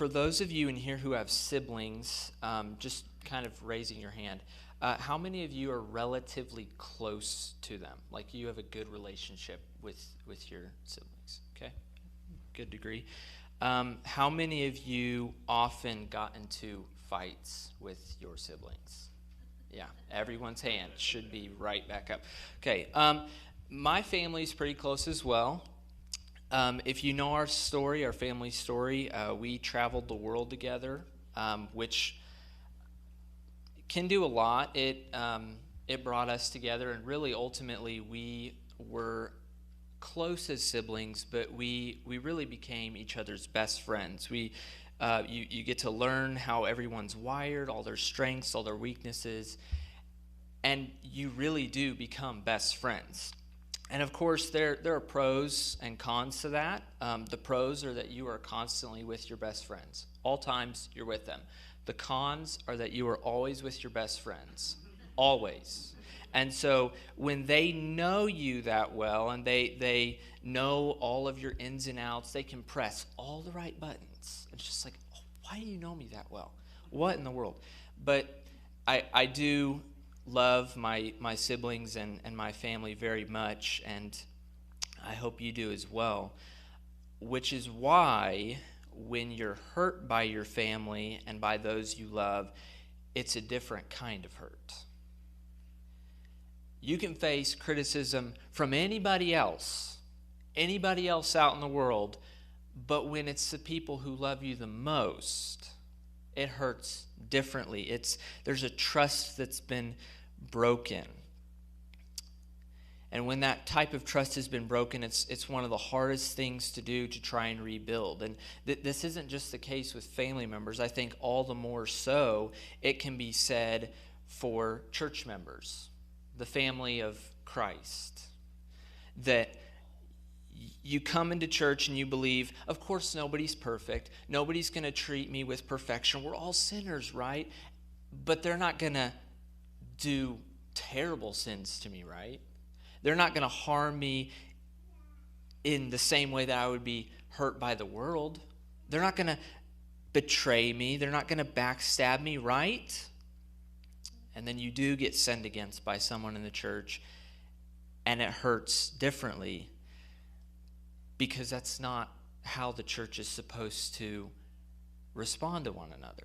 For those of you in here who have siblings, just kind of raising your hand, how many of you are relatively close to them? Like you have a good relationship with your siblings, okay? Good degree. How many of you often got into fights with your siblings? Yeah, everyone's hand should be right back up. Okay, my family's pretty close as well. If you know our story, our family story, we traveled the world together, which can do a lot. It brought us together, and really ultimately we were close as siblings, but we really became each other's best friends. You get to learn how everyone's wired, all their strengths, all their weaknesses, and you really do become best friends. And of course, there are pros and cons to that. The pros are that you are constantly with your best friends. All times you're with them. The cons are that you are always with your best friends. Always. And so when they know you that well and they know all of your ins and outs, they can press all the right buttons. It's just like, oh, why do you know me that well? What in the world? But I do love my siblings and my family very much, and I hope you do as well, which is why when you're hurt by your family and by those you love, it's a different kind of hurt. You can face criticism from anybody else out in the world, but when it's the people who love you the most, it hurts differently. There's a trust that's been broken. And when that type of trust has been broken, it's one of the hardest things to do to try and rebuild. And this isn't just the case with family members. I think all the more so it can be said for church members, the family of Christ, that you come into church and you believe, of course, nobody's perfect. Nobody's going to treat me with perfection. We're all sinners, right? But they're not going to do terrible sins to me, right? They're not going to harm me in the same way that I would be hurt by the world. They're not going to betray me. They're not going to backstab me, right? And then you do get sinned against by someone in the church, and it hurts differently because that's not how the church is supposed to respond to one another.